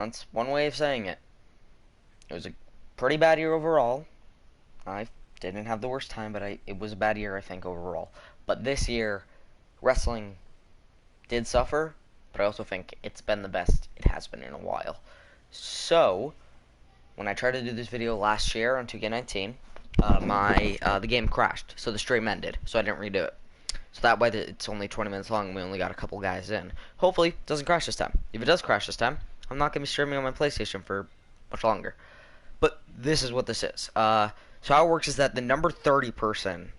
That's one way of saying it. It was a pretty bad year overall. I didn't have the worst time, but it was a bad year, I think, overall. But this year, wrestling did suffer, but I also think it's been the best it has been in a while. So, when I tried to do this video last year on 2K19, the game crashed, so the stream ended, so I didn't redo it. So that way, it's only 20 minutes long, and we only got a couple guys in. Hopefully, it doesn't crash this time. If it does crash this time, I'm not going to be streaming on my PlayStation for much longer. But this is what this is. So how it works is that the number 30 person,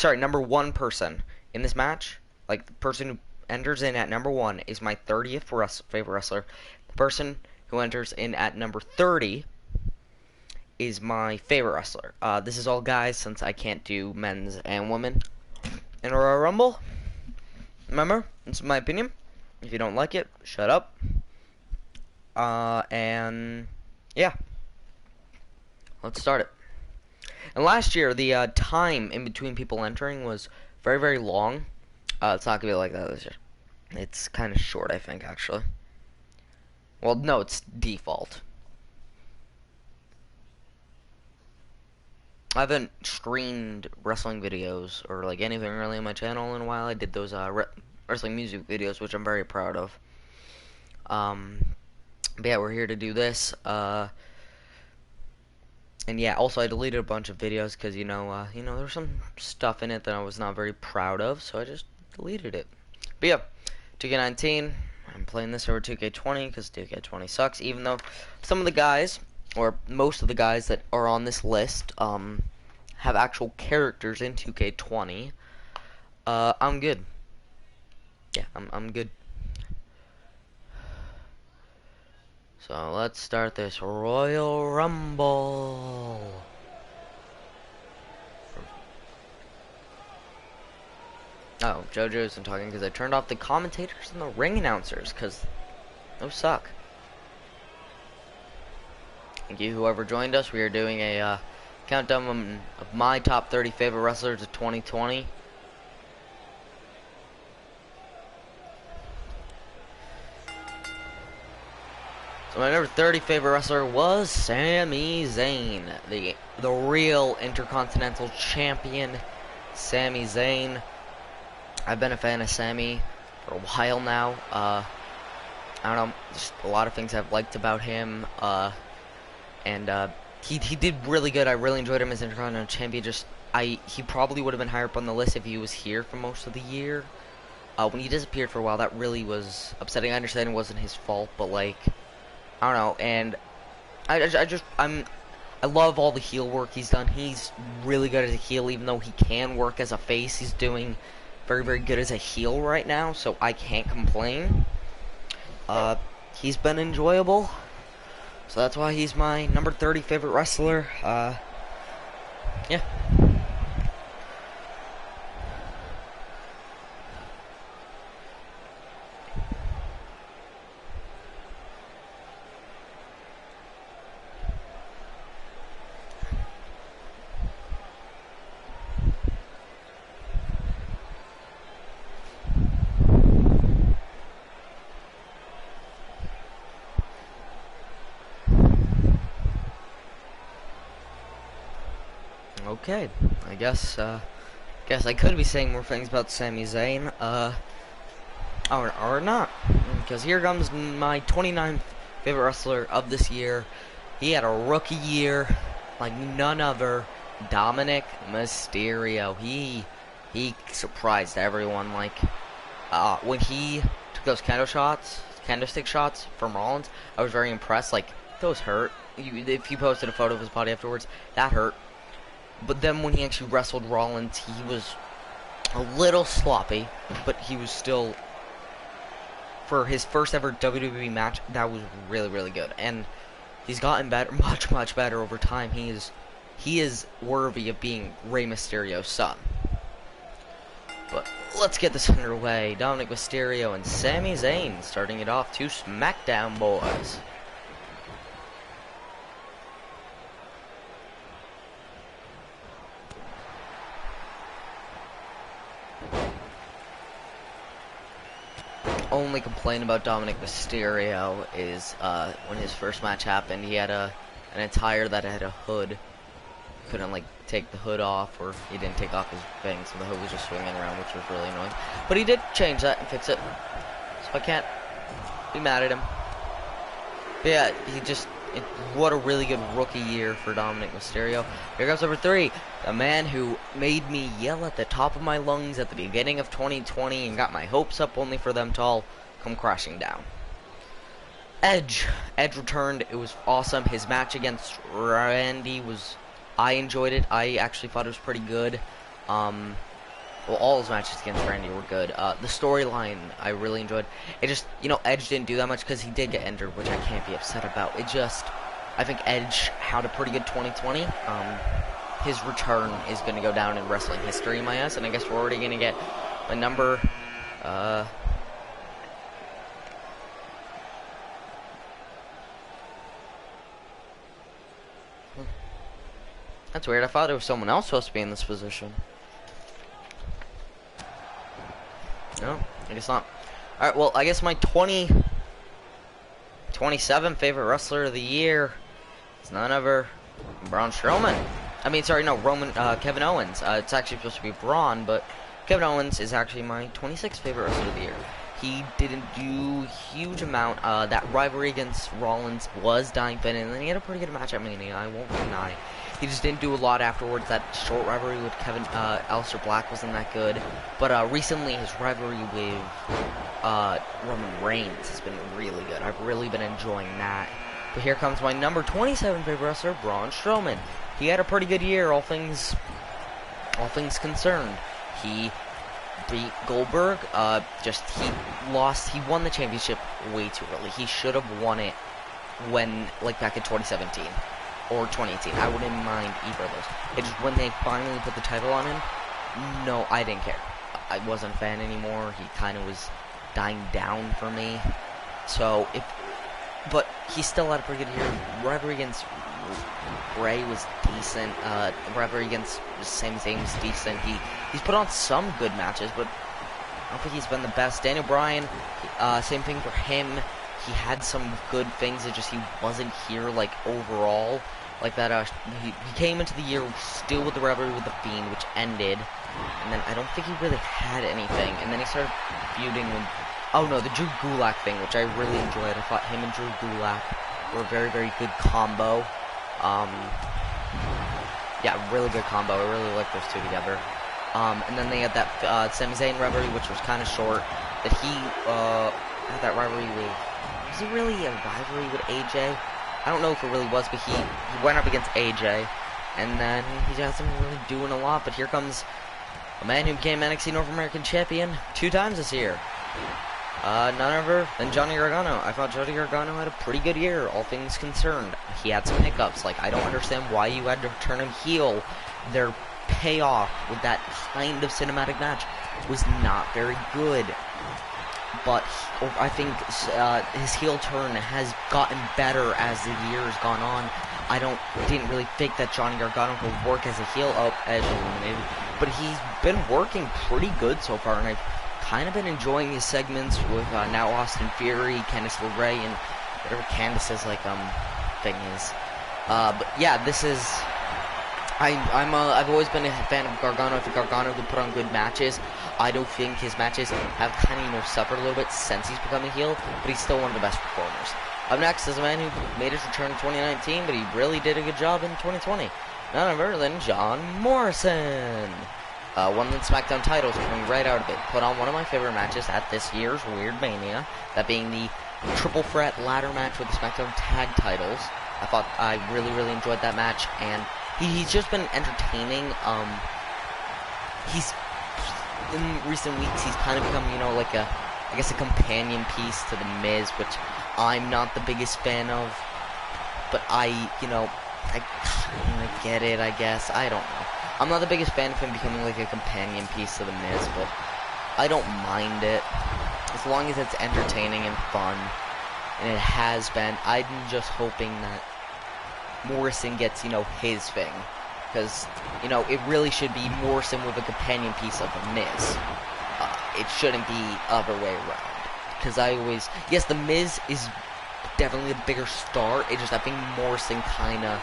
number 1 person in this match, like the person who enters in at number 1 is my 30th favorite wrestler. The person who enters in at number 30 is my favorite wrestler. This is all guys since I can't do men's and women in a Royal Rumble. Remember, it's my opinion. If you don't like it, shut up. And yeah, let's start it. And last year, the time in between people entering was very, very long. It's not going to be like that this year. It's kind of short, I think, actually. Well, no, it's default. I haven't streamed wrestling videos or like anything really on my channel in a while. I did those wrestling music videos, which I'm very proud of. But yeah, we're here to do this. And yeah, also I deleted a bunch of videos because there's some stuff in it that I was not very proud of, so I just deleted it. But yeah, 2K19, I'm playing this over 2K20 because 2K20 sucks. Even though some of the guys, or most of the guys that are on this list, have actual characters in 2K20. I'm good. Yeah, I'm good. So let's start this Royal Rumble. Oh, JoJo isn't talking because I turned off the commentators and the ring announcers because those suck. Thank you, whoever joined us. We are doing a countdown of my top 30 favorite wrestlers of 2020. So my number 30 favorite wrestler was Sami Zayn, the real Intercontinental Champion, Sami Zayn. I've been a fan of Sami for a while now. I don't know, just a lot of things I've liked about him. He did really good. I really enjoyed him as Intercontinental Champion. He probably would have been higher up on the list if he was here for most of the year. When he disappeared for a while, that really was upsetting. I understand it wasn't his fault, but like, I don't know, and I love all the heel work he's done. He's really good as a heel, even though he can work as a face. He's doing very, very good as a heel right now, so I can't complain. He's been enjoyable, so that's why he's my number 30 favorite wrestler. Yeah. Okay, I guess I could be saying more things about Sami Zayn, or not, because here comes my 29th favorite wrestler of this year. He had a rookie year like none other, Dominic Mysterio. He surprised everyone, like, when he took those candlestick shots from Rollins. I was very impressed. Like, those hurt. If you posted a photo of his body afterwards, that hurt. But then when he actually wrestled Rollins, he was a little sloppy, but he was still, for his first ever WWE match, that was really, really good. And he's gotten better, much, much better over time. He is worthy of being Rey Mysterio's son. But let's get this underway. Dominic Mysterio and Sami Zayn starting it off. Two SmackDown boys. only complaint about Dominic Mysterio is when his first match happened, he had an attire that had a hood. Couldn't like take the hood off, or he didn't take off his thing, so the hood was just swinging around, which was really annoying. But he did change that and fix it, so I can't be mad at him. But yeah, what a really good rookie year for Dominic Mysterio. Here comes number 3, the man who made me yell at the top of my lungs at the beginning of 2020 and got my hopes up only for them to all come crashing down. Edge. Edge returned. It was awesome. His match against Randy I enjoyed it. I actually thought it was pretty good. Well, all his matches against Randy were good. The storyline I really enjoyed. It just, Edge didn't do that much because he did get injured, which I can't be upset about. I think Edge had a pretty good 2020. His return is going to go down in wrestling history, in my eyes, and I guess we're already going to get a number. That's weird. I thought it was someone else supposed to be in this position. No, I guess not. Alright, well, I guess my 27 favorite wrestler of the year is none other than Braun Strowman. I mean, sorry, no, Kevin Owens. It's actually supposed to be Braun, but Kevin Owens is actually my 26th favorite wrestler of the year. He didn't do a huge amount. That rivalry against Rollins was dying thin, and then he had a pretty good match at Mania, I won't deny. He just didn't do a lot afterwards. That short rivalry with Aleister Black wasn't that good. But recently, his rivalry with Roman Reigns has been really good. I've really been enjoying that. But here comes my number 27 favorite wrestler, Braun Strowman. He had a pretty good year, all things concerned. He beat Goldberg. He won the championship way too early. He should have won it back in 2017. Or 2018. I wouldn't mind either of those. It's just when they finally put the title on him, no, I didn't care. I wasn't a fan anymore. He kind of was dying down for me. But he still had a pretty good year. Rivalry against Bray was decent. Rivalry against Sami Zayn was decent. He's put on some good matches, but I don't think he's been the best. Daniel Bryan, same thing for him. He had some good things, it just he wasn't here overall like that. He came into the year still with the rivalry with The Fiend, which ended, and then I don't think he really had anything, and then he started feuding with the Drew Gulak thing, which I really enjoyed. I thought him and Drew Gulak were a very, very good combo. Yeah, really good combo. I really like those two together. And then they had that Sami Zayn rivalry, which was kind of short. That he had that rivalry with. Was it really a rivalry with AJ? I don't know if it really was, but he went up against AJ, and then he hasn't really doing a lot. But here comes a man who became NXT North American Champion 2 times this year. None other than Johnny Gargano. I thought Johnny Gargano had a pretty good year, all things concerned. He had some hiccups. I don't understand why you had to turn him heel. Their payoff with that kind of cinematic match was not very good. But I think his heel turn has gotten better as the years gone on. I didn't really think that Johnny Gargano could work as a heel as eliminated, but he's been working pretty good so far, and I've kind of been enjoying his segments with now Austin Theory, Candice LeRae, and whatever Candice's thing is. But yeah, this is. I've always been a fan of Gargano. I think Gargano can put on good matches. I don't think his matches have kind of suffered a little bit since he's become a heel, but he's still one of the best performers. Up next is a man who made his return in 2019, but he really did a good job in 2020. None other than John Morrison. Won the SmackDown titles coming right out of it. Put on one of my favorite matches at this year's Weird Mania, that being the triple threat ladder match with the SmackDown tag titles. I really, really enjoyed that match, and he's just been entertaining. He's in recent weeks he's kind of become, I guess a companion piece to the Miz, which I'm not the biggest fan of. But I kind of get it, I guess. I don't know. I'm not the biggest fan of him becoming a companion piece to the Miz, but I don't mind it as long as it's entertaining and fun, and it has been. I'm just hoping that Morrison gets, his thing. Because, it really should be Morrison with a companion piece of The Miz. It shouldn't be other way around. because yes, The Miz is definitely a bigger star. It just, I think Morrison kind of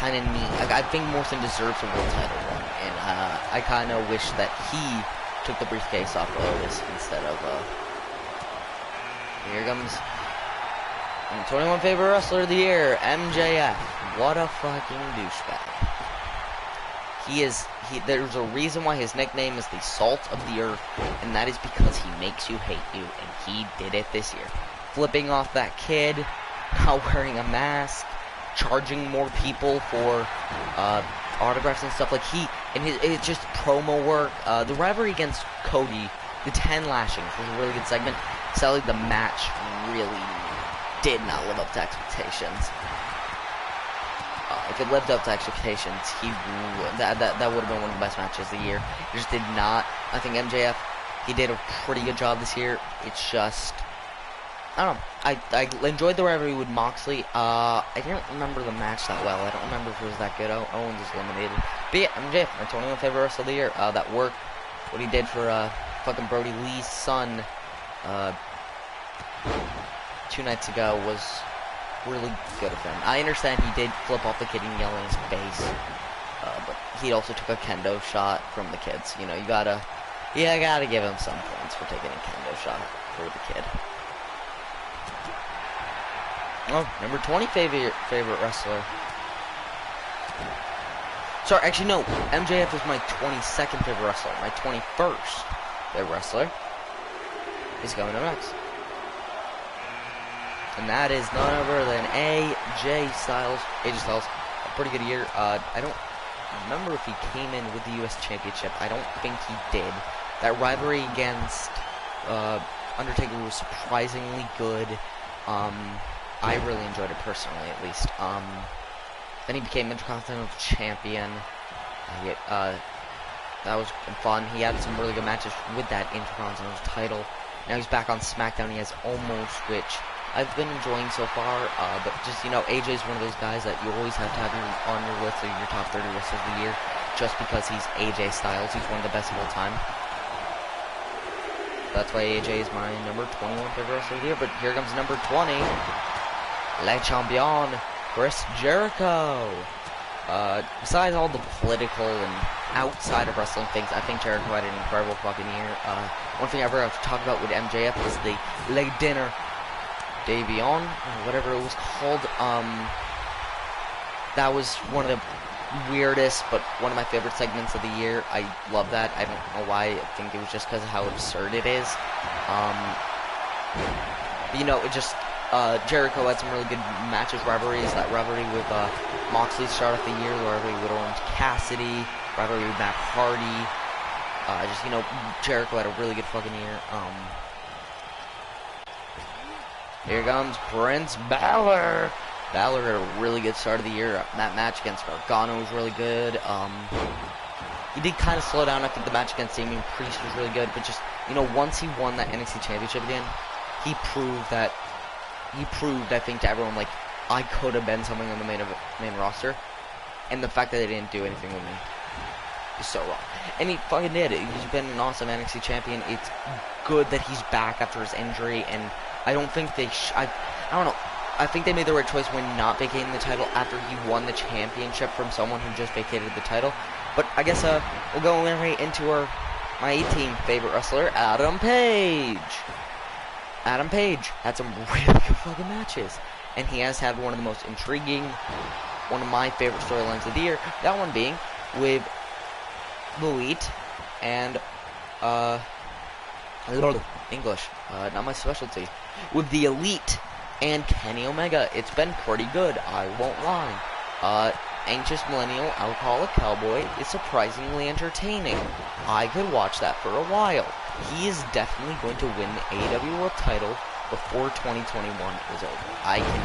neat. I think Morrison deserves a world title run, and I kind of wish that he took the briefcase off Otis instead of. Here comes 21 favorite wrestler of the year, MJF. What a fucking douchebag. There's a reason why his nickname is the Salt of the Earth, and that is because he makes you hate you, and he did it this year. Flipping off that kid, not wearing a mask, charging more people for autographs and stuff. Like it's just promo work. The rivalry against Cody, the 10 lashings was a really good segment. Sadly, the match really did not live up to expectations. If it lived up to expectations, that would have been one of the best matches of the year. It just did not. I think MJF, he did a pretty good job this year. It's just, I don't know. I enjoyed the rivalry with Moxley. I didn't remember the match that well. I don't remember if it was that good. Owens is eliminated. But yeah, MJF, my 21th favorite wrestler of the year. That work, what he did for fucking Brody Lee's son 2 nights ago was really good of him. I understand he did flip off the kid and yell in his face, but he also took a kendo shot from the kids. You know, you gotta give him some points for taking a kendo shot for the kid. Oh, number 20 favorite wrestler. Sorry, actually no, MJF is my 22nd favorite wrestler. My 21st favorite wrestler is going up next. And that is none other than AJ Styles. AJ Styles, a pretty good year. I don't remember if he came in with the U.S. Championship. I don't think he did. That rivalry against Undertaker was surprisingly good. I really enjoyed it personally, at least. Then he became Intercontinental Champion. That was fun. He had some really good matches with that Intercontinental title. Now he's back on SmackDown. He has Almost, which I've been enjoying so far, but just, you know, AJ's one of those guys that you always have to have on your list of your top 30 wrestlers of the year, just because he's AJ Styles. He's one of the best of all time. That's why AJ is my number 21 favorite wrestler of the year. But here comes number 20, Le Champion, Chris Jericho. Besides all the political and outside of wrestling things, I think Jericho had an incredible fucking year. One thing I forgot to talk about with MJF is the Le Dinner Davion, whatever it was called. That was one of the weirdest, but one of my favorite segments of the year. I love that. I don't know why. I think it was just because of how absurd it is. But, you know, it just Jericho had some really good matches, rivalries. That rivalry with Moxley started off the year. The rivalry with Orange Cassidy. Rivalry with Matt Hardy. Just, you know, Jericho had a really good fucking year. Here comes Prince Balor. Balor had a really good start of the year. That match against Gargano was really good. He did kind of slow down. I think the match against Damian Priest was really good. But just, you know, once he won that NXT Championship again, he proved, I think, to everyone, like, I could have been something on the main roster. And the fact that they didn't do anything with me is so wrong. And he fucking did it. He's been an awesome NXT champion. It's good that he's back after his injury, and I don't think they I don't know. I think they made the right choice when not vacating the title after he won the championship from someone who just vacated the title. But I guess we'll go right into my 18th favorite wrestler, Adam Page. Adam Page had some really good fucking matches, and he has had one of the most intriguing, one of my favorite storylines of the year. That one being with The Elite and English, not my specialty. With The Elite and Kenny Omega. It's been pretty good, I won't lie. Anxious Millennial Alcoholic Cowboy is surprisingly entertaining. I could watch that for a while. He is definitely going to win the AEW World title before 2021 is over. I can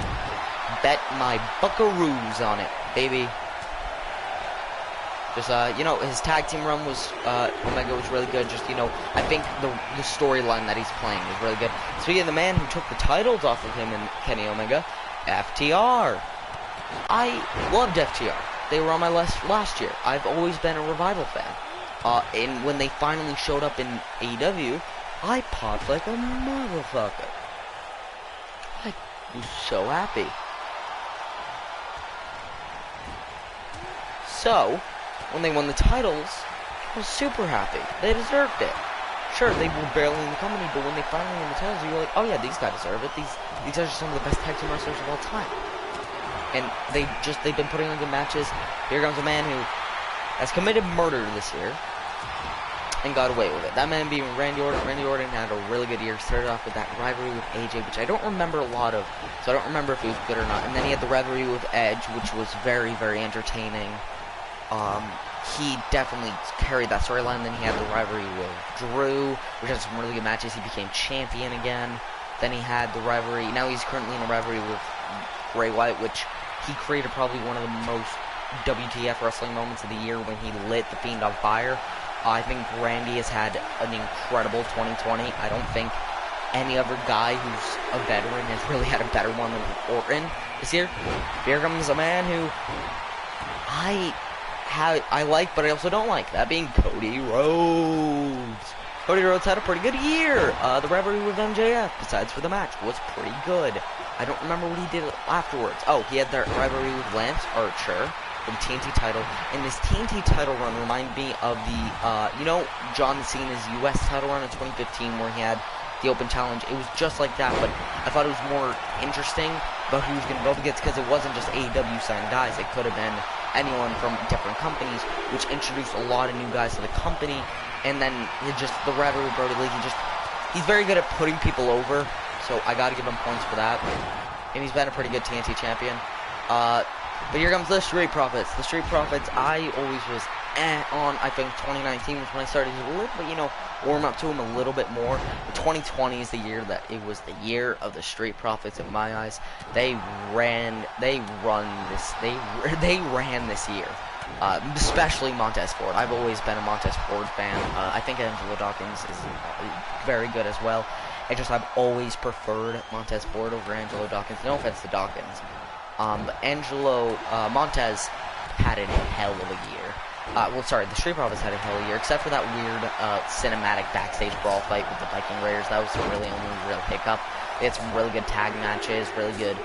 bet my buckaroos on it, baby. Just, you know, his tag team run was, Omega was really good. Just, you know, I think the storyline that he's playing is really good. Speaking of the man who took the titles off of him and Kenny Omega, FTR. I loved FTR. They were on my list last year. I've always been a Revival fan. And when they finally showed up in AEW, I popped like a motherfucker. I was so happy. So, when they won the titles, I was super happy. They deserved it. Sure, they were barely in the company, but when they finally won the titles, you were like, oh yeah, these guys deserve it. These guys are some of the best tag team wrestlers of all time. And they've been putting on good matches. Here comes a man who has committed murder this year and got away with it. That man being Randy Orton. Randy Orton had a really good year. Started off with that rivalry with AJ, which I don't remember a lot of, so I don't remember if it was good or not. And then he had the rivalry with Edge, which was very, very entertaining. He definitely carried that storyline. Then he had the rivalry with Drew, which had some really good matches. He became champion again. Then he had the rivalry. Now he's currently in a rivalry with Bray Wyatt, which he created probably one of the most WTF wrestling moments of the year when he lit The Fiend on fire. I think Randy has had an incredible 2020. I don't think any other guy who's a veteran has really had a better one than Orton this year. Here comes a man who I like, but I also don't like. That being Cody Rhodes. Cody Rhodes had a pretty good year. The rivalry with MJF, besides for the match, was pretty good. I don't remember what he did afterwards. Oh, he had that rivalry with Lance Archer for the TNT title. And this TNT title run reminded me of the, John Cena's US title run in 2015 where he had the open challenge. It was just like that, but I thought it was more interesting about who was going to go against because it wasn't just AEW signed guys. It could have been anyone from different companies, which introduced a lot of new guys to the company. And then the rivalry with Brody Lee, he's very good at putting people over, so I gotta give him points for that. And he's been a pretty good TNT champion. But here comes the Street Profits. The Street Profits, I always was on, I think 2019 was when I started to a little bit, warm up to him a little bit more. But 2020 is the year that it was the year of the Street Profits in my eyes. They ran this year. Especially Montez Ford. I've always been a Montez Ford fan. I think Angelo Dawkins is very good as well. I've always preferred Montez Ford over Angelo Dawkins. No offense to Dawkins. But Montez had a hell of a year. The Street Profits had a hell of a year, except for that weird cinematic backstage brawl fight with the Viking Raiders. That was the only real hiccup. They had some really good tag matches, really good.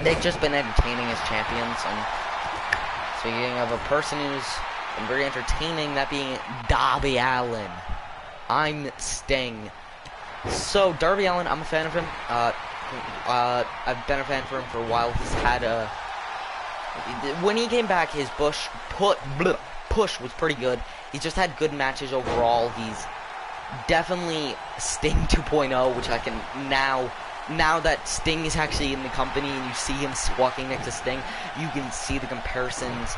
They've just been entertaining as champions. And speaking of a person who's been very entertaining, that being Darby Allin. I'm Sting. So, Darby Allin, I'm a fan of him. I've been a fan for him for a while. He's had when he came back, his push was pretty good. He's just had good matches overall. He's definitely Sting 2.0, which I can now that Sting is actually in the company and you see him walking next to Sting, you can see the comparisons.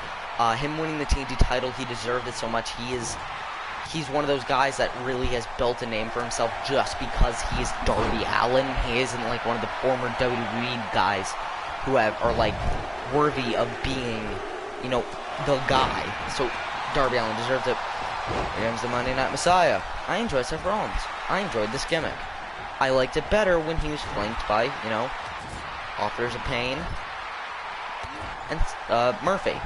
Him winning the TNT title, he deserved it so much. He's one of those guys that really has built a name for himself just because he is Darby Allin. He isn't like one of the former WWE guys who are like worthy of being, the guy. So Darby Allin deserves it. Here comes the Monday Night Messiah. I enjoy Seth Rollins. I enjoyed this gimmick. I liked it better when he was flanked by, Authors of Pain and Murphy.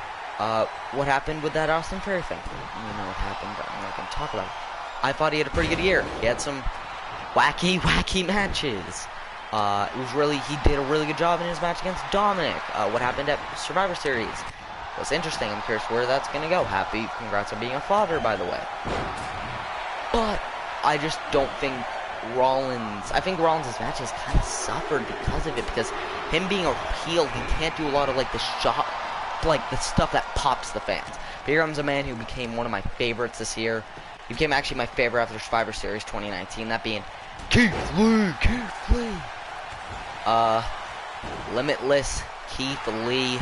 What happened with that Austin Theory thing? You know what happened, but I'm not going to talk about it. I thought he had a pretty good year. He had some wacky matches. He did a really good job in his match against Dominic. What happened at Survivor Series was interesting. I'm curious where that's going to go. Congrats on being a father, by the way. But I just don't think I think Rollins' matches kind of suffered because of it, because him being a heel, he can't do a lot of the stuff that pops the fans. But here comes a man who became one of my favorites this year. He became actually my favorite after Survivor Series 2019, that being Keith Lee. Limitless Keith Lee.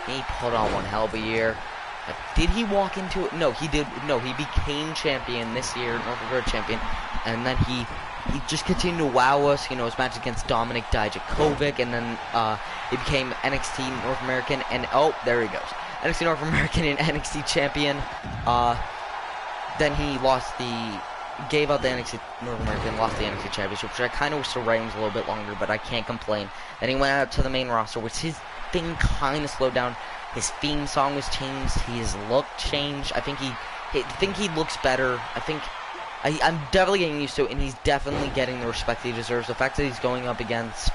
He put on one hell of a year. Did he walk into it? No, he did. No, he became champion this year, North American champion, and then he just continued to wow us. His match against Dominic Dijakovic, and then he became NXT North American, and there he goes, NXT North American and NXT champion. Then he gave out the NXT North American, lost the NXT championship, which I kind of wish the writing was a little bit longer, but I can't complain. Then he went out to the main roster, which his thing kind of slowed down. His theme song was changed. His look changed. I think he looks better. I think I'm definitely getting used to it, and he's definitely getting the respect he deserves. The fact that he's going up against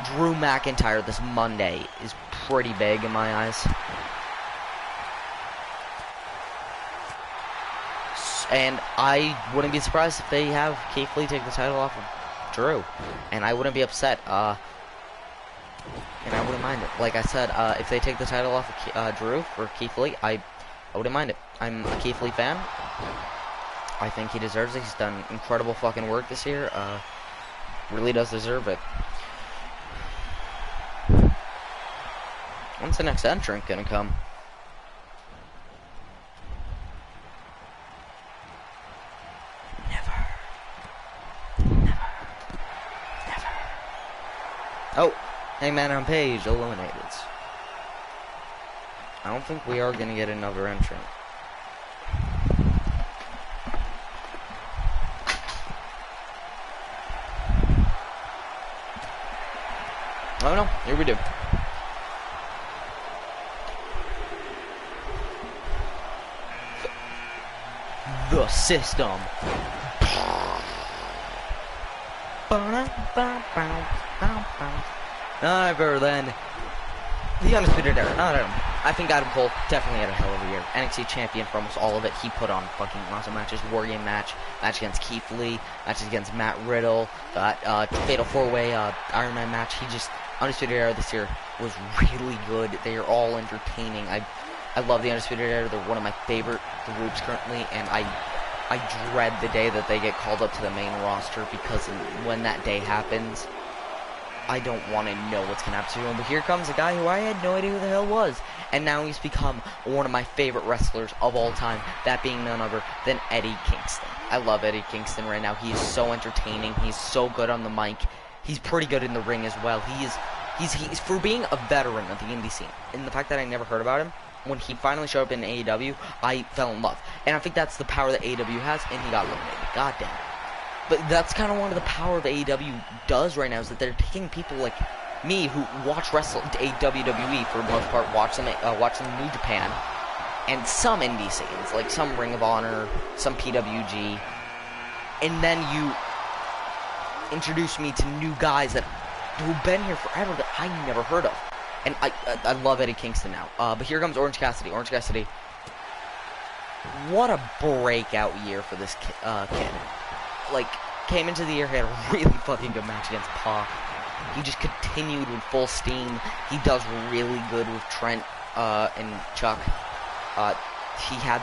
Drew McIntyre this Monday is pretty big in my eyes. And I wouldn't be surprised if they have Keith Lee take the title off of Drew. And I wouldn't be upset. And I wouldn't mind it. Like I said, if they take the title off of Drew for Keith Lee, I wouldn't mind it. I'm a Keith Lee fan. I think he deserves it. He's done incredible fucking work this year. Really does deserve it. When's the next entrant gonna come? Never. Oh, Hangman on Page eliminated. I don't think we are gonna get another entrant. Oh no, here we do. The System. None other than the Undisputed Era. Not Adam. I think Adam Cole definitely had a hell of a year. NXT champion for almost all of it. He put on fucking awesome matches. War Game match against Keith Lee, matches against Matt Riddle, Fatal 4-Way Iron Man match. Undisputed Era this year was really good. They are all entertaining. I love the Undisputed Era. They're one of my favorite groups currently, and I dread the day that they get called up to the main roster, because when that day happens, I don't want to know what's going to happen to him. But here comes a guy who I had no idea who the hell was, and now he's become one of my favorite wrestlers of all time, that being none other than Eddie Kingston. I love Eddie Kingston right now. He is so entertaining. He's so good on the mic. He's pretty good in the ring as well. He's for being a veteran of the indie scene, and the fact that I never heard about him, when he finally showed up in AEW, I fell in love. And I think that's the power that AEW has, and he got eliminated. God damn it. But that's kind of one of the power that AEW does right now, is that they're taking people like me who watch wrestling, WWE for the most part, watch them in New Japan, and some indie scenes, like some Ring of Honor, some PWG, and then you introduce me to new guys who've been here forever that I never heard of. And I love Eddie Kingston now. But here comes Orange Cassidy. Orange Cassidy, what a breakout year for this kid. Like, came into the year, had a really fucking good match against Pac. He just continued with full steam. He does really good with Trent and Chuck. He had,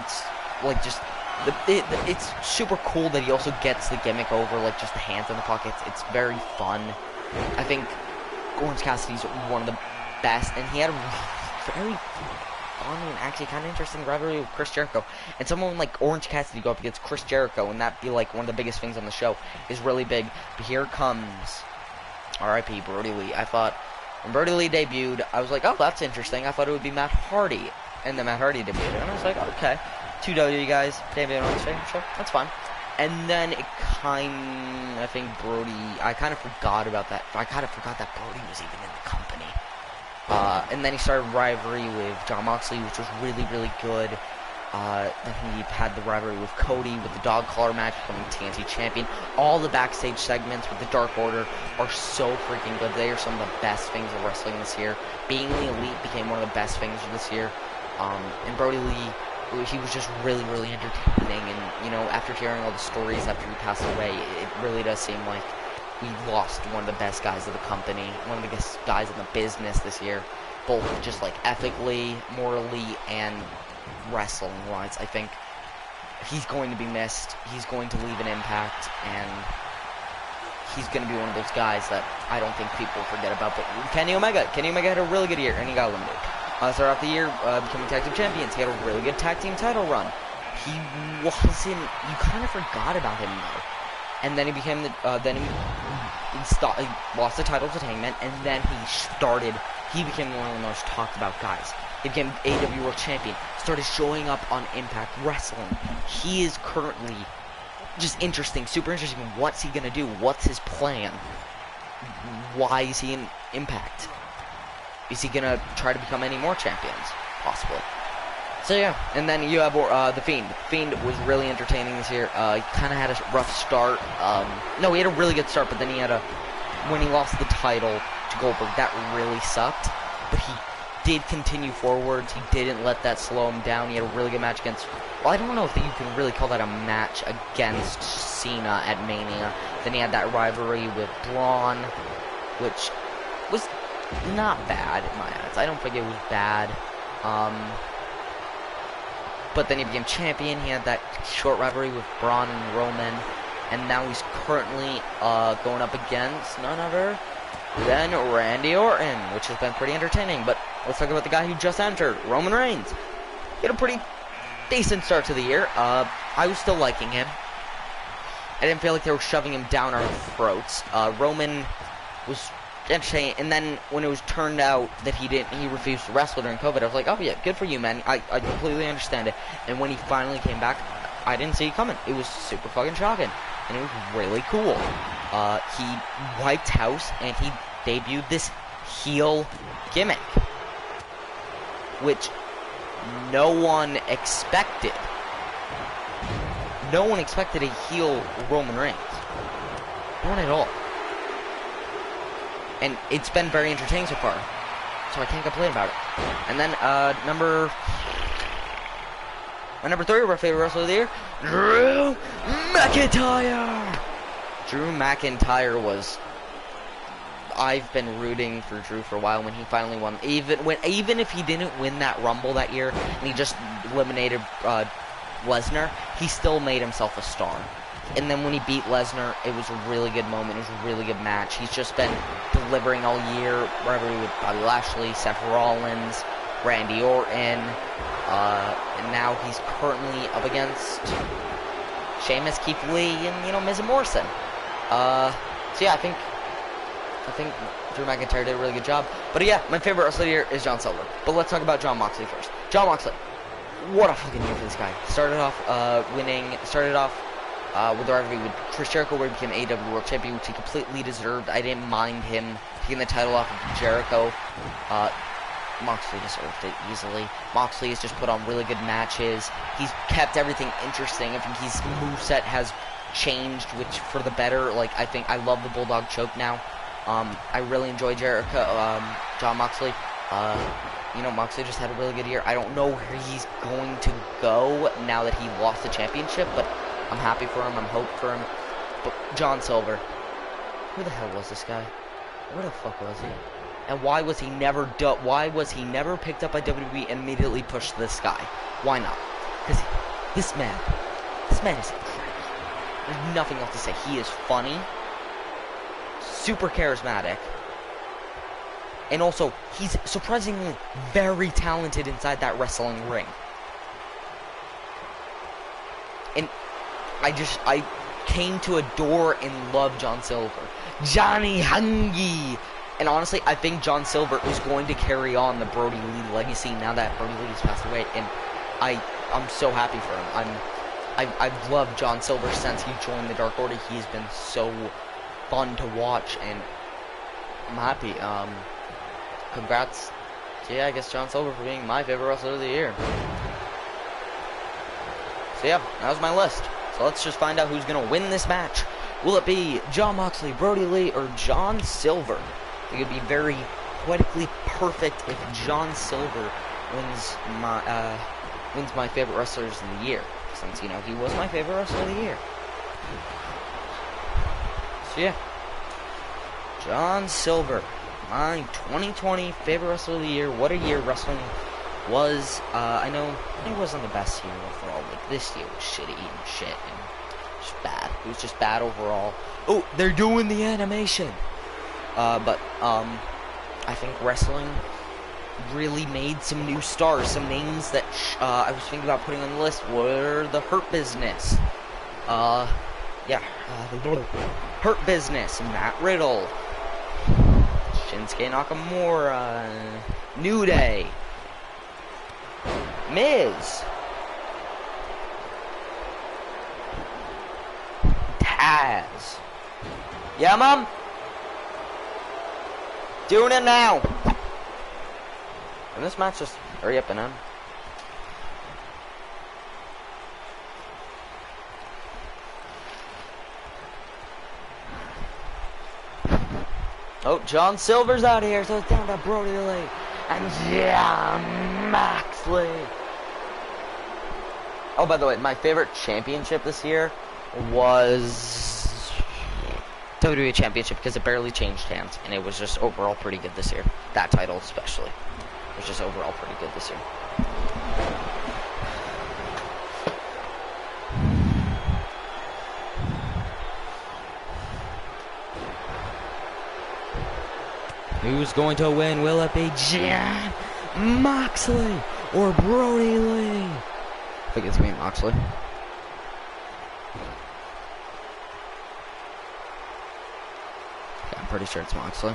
like, just... it's super cool that he also gets the gimmick over, like, just the hands in the pockets. It's very fun. I think Orange Cassidy's one of the best, and he had a very fun and actually kind of interesting rivalry with Chris Jericho. And someone like Orange Cassidy go up against Chris Jericho, and that be like one of the biggest things on the show, is really big. But here comes R.I.P. Brody Lee. I thought when Brody Lee debuted, I was like, oh, that's interesting. I thought it would be Matt Hardy, and then Matt Hardy debuted, and I was like, okay, 2W guys debuted on the sure, that's fine. And then I kind of forgot about that. I kind of forgot that Brody was even in the company. And then he started rivalry with Jon Moxley, which was really, really good. Then he had the rivalry with Cody, with the dog collar match, becoming TNT champion. All the backstage segments with the Dark Order are so freaking good. They are some of the best things of wrestling this year. Being the Elite became one of the best things of this year. And Brody Lee, he was just really, really entertaining. And, you know, after hearing all the stories after he passed away, it really does seem like we lost one of the best guys of the company, one of the best guys in the business this year, both just like ethically, morally, and wrestling-wise. I think he's going to be missed. He's going to leave an impact, and he's going to be one of those guys that I don't think people forget about. But Kenny Omega had a really good year, and he got eliminated. Started off the year becoming tag team champions. He had a really good tag team title run. You kind of forgot about him though. And then he became he lost the title to Hangman, and then he became one of the most talked about guys. He became AEW World Champion, started showing up on Impact Wrestling. He is currently just interesting, super interesting. What's he gonna do? What's his plan? Why is he in Impact? Is he gonna try to become any more champions? Possibly. So yeah, and then you have the Fiend. Fiend was really entertaining this year. He kind of had a rough start. No, he had a really good start, but then he had when he lost the title to Goldberg, that really sucked. But he did continue forwards. He didn't let that slow him down. He had a really good match against, well, I don't know if you can really call that a match against Cena at Mania. Then he had that rivalry with Braun, which was not bad in my eyes. I don't think it was bad. But then he became champion. He had that short rivalry with Braun and Roman. And now he's currently going up against none other than Randy Orton, which has been pretty entertaining. But let's talk about the guy who just entered, Roman Reigns. He had a pretty decent start to the year. I was still liking him. I didn't feel like they were shoving him down our throats. Roman was entertaining, and then when it was turned out that he refused to wrestle during COVID, I was like, oh yeah, good for you, man. I completely understand it. And when he finally came back, I didn't see it coming. It was super fucking shocking, and it was really cool. He wiped house, and he debuted this heel gimmick, which no one expected. No one expected a heel Roman Reigns. No one at all. And it's been very entertaining so far, so I can't complain about it. And then number 3 of our favorite wrestler of the year, Drew McIntyre. Drew McIntyre was. I've been rooting for Drew for a while. When he finally won, even if he didn't win that Rumble that year, and he just eliminated Lesnar, he still made himself a star. And then when he beat Lesnar, it was a really good moment. It was a really good match. He's just been delivering all year, wherever with Bobby Lashley, Seth Rollins, Randy Orton, and now he's currently up against Sheamus, Keith Lee, and Miz and Morrison. So yeah, I think Drew McIntyre did a really good job. But yeah, my favorite wrestler here is John Silver. But let's talk about Jon Moxley first. Jon Moxley, what a fucking year for this guy. Started off with the rivalry with Chris Jericho, where he became AEW World Champion, which he completely deserved. I didn't mind him taking the title off of Jericho. Moxley deserved it easily. Moxley has just put on really good matches. He's kept everything interesting. I think his moveset has changed, which for the better. Like, I love the Bulldog Choke now. I really enjoy Jon Moxley. Moxley just had a really good year. I don't know where he's going to go now that he lost the championship, but I'm happy for him. I'm hoping for him. But John Silver, who the hell was this guy? Where the fuck was he? And why was he never picked up by WWE and immediately pushed to this guy? Why not? Because this man is incredible. There's nothing else to say. He is funny, super charismatic, and also he's surprisingly very talented inside that wrestling ring. And I came to adore and love John Silver. Johnny Hungy! And honestly, I think John Silver is going to carry on the Brody Lee legacy now that Brody Lee has passed away. And I'm so happy for him. I've loved John Silver since he joined the Dark Order. He's been so fun to watch, and I'm happy. Congrats to, I guess, John Silver for being my favorite wrestler of the year. So yeah, that was my list. So let's just find out who's going to win this match. Will it be Jon Moxley, Brody Lee, or John Silver? I think it would be very poetically perfect if John Silver wins my favorite wrestlers of the year, since, he was my favorite wrestler of the year. So yeah, John Silver, my 2020 favorite wrestler of the year. What a year wrestling was. I know it wasn't the best year overall. Like, this year was shitty and shit and just bad. It was just bad overall. Oh, they're doing the animation. But I think wrestling really made some new stars. Some names that I was thinking about putting on the list were the Hurt Business. The Hurt Business, Matt Riddle, Shinsuke Nakamura, New Day, Miz, Taz. Yeah, Mom? Doing it now. And this match just hurry up and end. Oh, John Silver's out here, so it's down to Brody Lee and Jon Moxley. Oh, by the way, my favorite championship this year was WWE Championship because it barely changed hands, and it was just overall pretty good this year. That title especially was just overall pretty good this year. Who's going to win? Will it be Jon Moxley or Brody Lee? I think it's me, Moxley. Yeah, I'm pretty sure it's Moxley.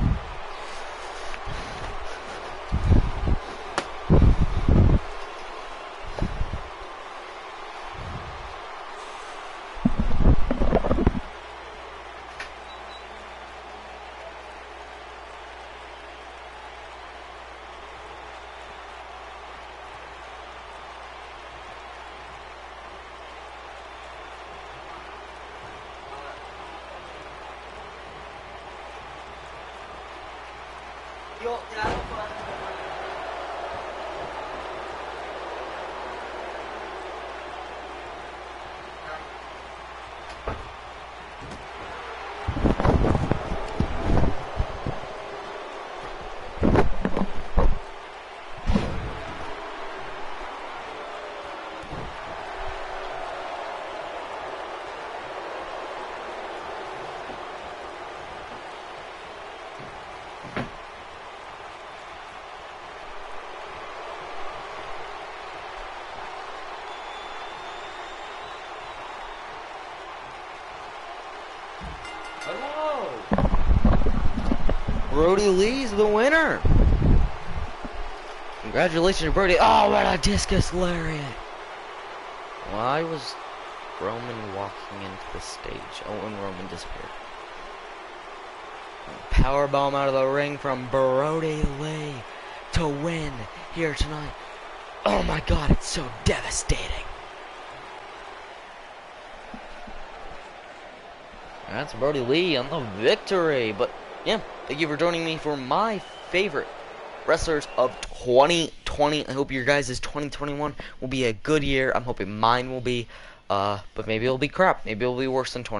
Brody Lee's the winner. Congratulations, Brody. Oh, what a discus lariat. Why was Roman walking into the stage? Oh, and Roman disappeared. Powerbomb out of the ring from Brody Lee to win here tonight. Oh my God, it's so devastating. That's Brody Lee on the victory. But yeah, thank you for joining me for my favorite wrestlers of 2020. I hope your guys' 2021 will be a good year. I'm hoping mine will be, but maybe it'll be crap. Maybe it'll be worse than 20.